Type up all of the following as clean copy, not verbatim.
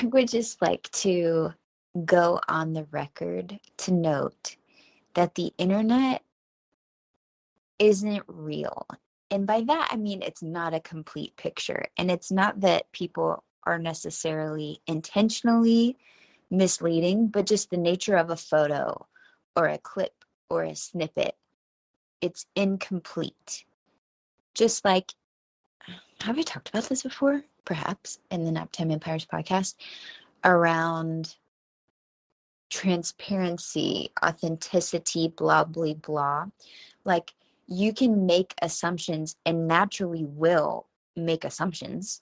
I would just like to go on the record to note that the internet isn't real. And by that, I mean it's not a complete picture. And it's not that people are necessarily intentionally misleading, but just the nature of a photo or a clip or a snippet, it's incomplete. Just like, have I talked about this before? Perhaps in the Naptime Empires podcast around transparency, authenticity, blah, blah, blah. Like, you can make assumptions and naturally will make assumptions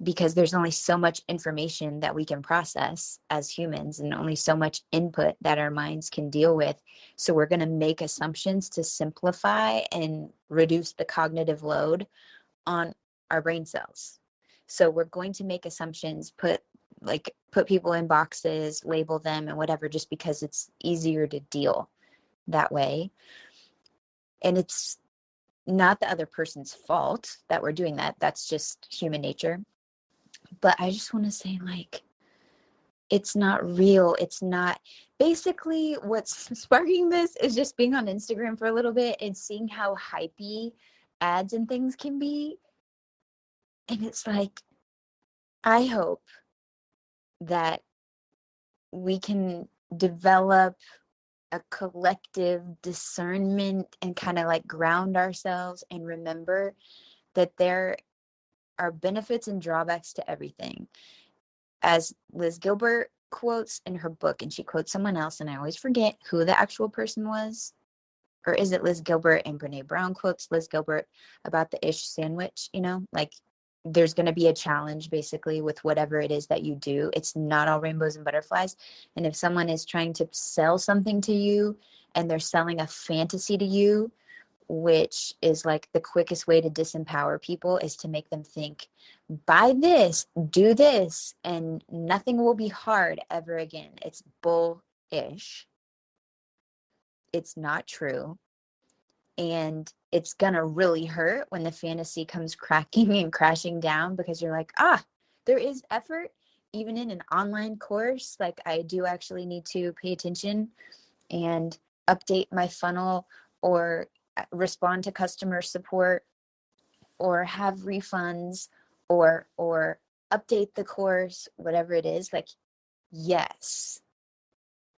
because there's only so much information that we can process as humans and only so much input that our minds can deal with. So we're going to make assumptions to simplify and reduce the cognitive load on our brain cells. So we're going to make assumptions, put people in boxes, label them and whatever, just because it's easier to deal that way. And it's not the other person's fault that we're doing that. That's just human nature. But I just want to say, like, it's not real. It's not. Basically, what's sparking this is just being on Instagram for a little bit and seeing how hypey ads and things can be. And it's like, I hope that we can develop a collective discernment and kind of like ground ourselves and remember that there are benefits and drawbacks to everything. As Liz Gilbert quotes in her book, and she quotes someone else, and I always forget who the actual person was. Or is it Liz Gilbert? And Brene Brown quotes Liz Gilbert about the ish sandwich, like there's going to be a challenge basically with whatever it is that you do. It's not all rainbows and butterflies. And if someone is trying to sell something to you and they're selling a fantasy to you, which is like the quickest way to disempower people, is to make them think, buy this, do this, and nothing will be hard ever again. It's bullish. It's not true. And it's going to really hurt when the fantasy comes cracking and crashing down, because you're like, there is effort, even in an online course. Like, I do actually need to pay attention and update my funnel or respond to customer support or have refunds or update the course, whatever it is. Like, yes,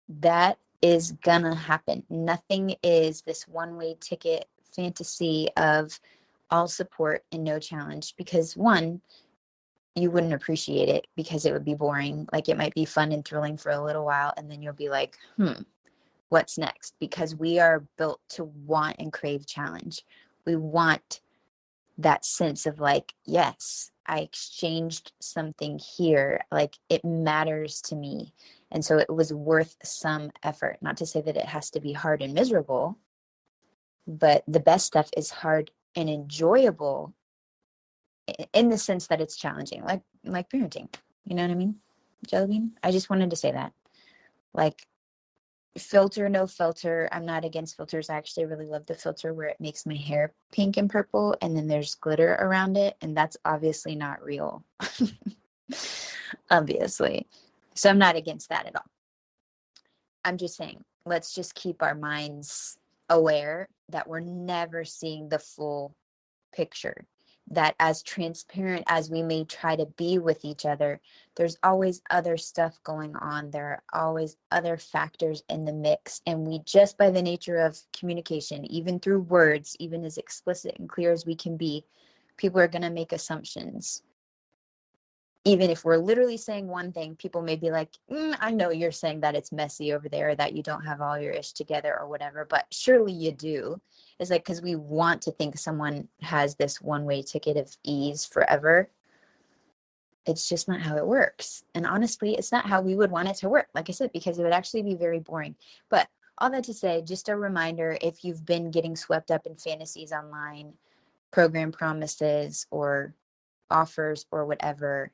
that is gonna happen. Nothing is this one-way ticket fantasy of all support and no challenge, because one, you wouldn't appreciate it because it would be boring. Like, it might be fun and thrilling for a little while, and then you'll be like, what's next? Because we are built to want and crave challenge. We want that sense of like, yes, I exchanged something here. Like, it matters to me. And so it was worth some effort. Not to say that it has to be hard and miserable, but the best stuff is hard and enjoyable in the sense that it's challenging, like parenting. You know what I mean? Jellybean? I just wanted to say that. Like, filter, no filter. I'm not against filters. I actually really love the filter where it makes my hair pink and purple and then there's glitter around it. And that's obviously not real. Obviously. So I'm not against that at all. I'm just saying, let's just keep our minds aware that we're never seeing the full picture. That as transparent as we may try to be with each other, there's always other stuff going on. There are always other factors in the mix. And we just, by the nature of communication, even through words, even as explicit and clear as we can be, people are going to make assumptions. Even if we're literally saying one thing, people may be like, I know you're saying that it's messy over there, that you don't have all your ish together or whatever, but surely you do. It's like, because we want to think someone has this one-way ticket of ease forever. It's just not how it works. And honestly, it's not how we would want it to work, like I said, because it would actually be very boring. But all that to say, just a reminder, if you've been getting swept up in fantasies online, program promises or offers or whatever,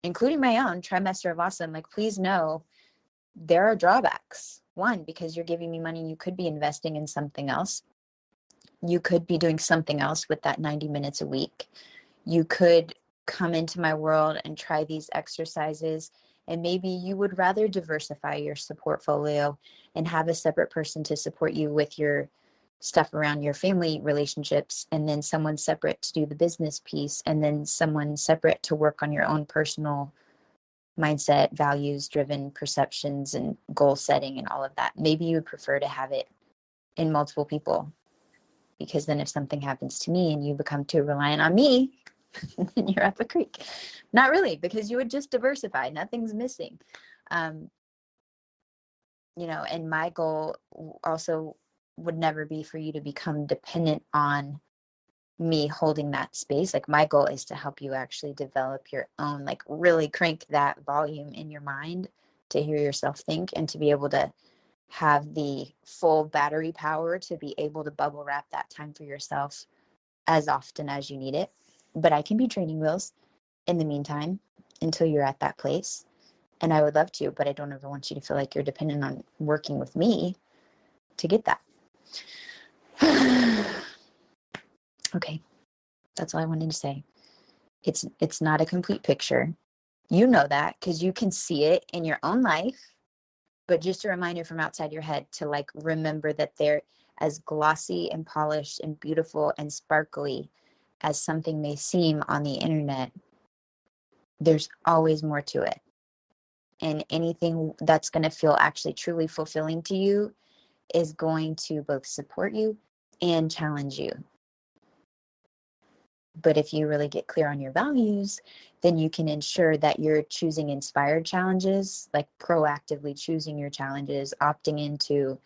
including my own trimester of awesome, like, please know there are drawbacks. One, because you're giving me money, you could be investing in something else. You could be doing something else with that 90 minutes a week. You could come into my world and try these exercises And maybe you would rather diversify your support portfolio and have a separate person to support you with your stuff around your family relationships, and then someone separate to do the business piece, and then someone separate to work on your own personal mindset, values driven perceptions and goal setting and all of that. Maybe you would prefer to have it in multiple people, because then if something happens to me and you become too reliant on me, then you're up a creek. Not really, because you would just diversify. Nothing's missing. And my goal also would never be for you to become dependent on me holding that space. Like, my goal is to help you actually develop your own, like really crank that volume in your mind to hear yourself think, and to be able to have the full battery power to be able to bubble wrap that time for yourself as often as you need it. But I can be training wheels in the meantime until you're at that place. And I would love to, but I don't ever want you to feel like you're dependent on working with me to get that. Okay, that's all I wanted to say. It's not a complete picture. You know that because you can see it in your own life. But just a reminder from outside your head to like remember that they're as glossy and polished and beautiful and sparkly as something may seem on the internet. There's always more to it. And anything that's going to feel actually truly fulfilling to you is going to both support you and challenge you. But if you really get clear on your values, then you can ensure that you're choosing inspired challenges, like proactively choosing your challenges, opting into,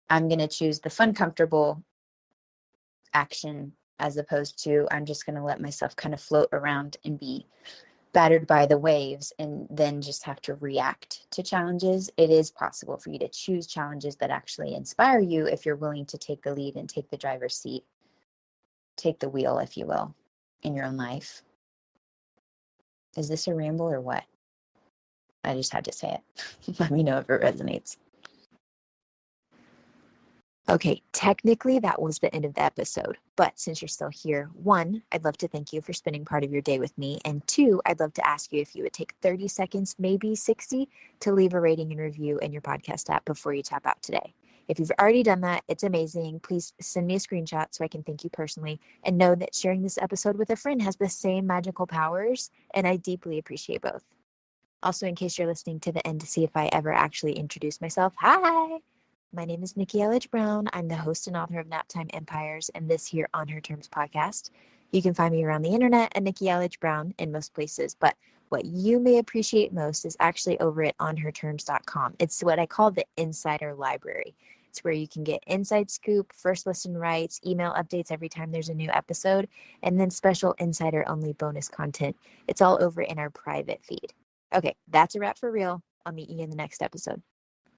I'm going to choose the fun, comfortable action, as opposed to, I'm just going to let myself kind of float around and be battered by the waves and then just have to react to challenges. It is possible for you to choose challenges that actually inspire you if you're willing to take the lead and take the driver's seat, take the wheel, if you will, in your own life. Is this a ramble or what? I just had to say it. Let me know if it resonates. Okay, technically that was the end of the episode, but since you're still here, 1, I'd love to thank you for spending part of your day with me, and 2, I'd love to ask you if you would take 30 seconds, maybe 60, to leave a rating and review in your podcast app before you tap out today. If you've already done that, it's amazing. Please send me a screenshot so I can thank you personally, and know that sharing this episode with a friend has the same magical powers, and I deeply appreciate both. Also, in case you're listening to the end to see if I ever actually introduce myself, hi! My name is Nikki Elledge Brown. I'm the host and author of Naptime Empires and this here On Her Terms podcast. You can find me around the internet at Nikki Elledge Brown in most places, but what you may appreciate most is actually over at onherterms.com. It's what I call the insider library. It's where you can get inside scoop, first listen rights, email updates every time there's a new episode, and then special insider only bonus content. It's all over in our private feed. Okay, that's a wrap for real. I'll meet you in the next episode.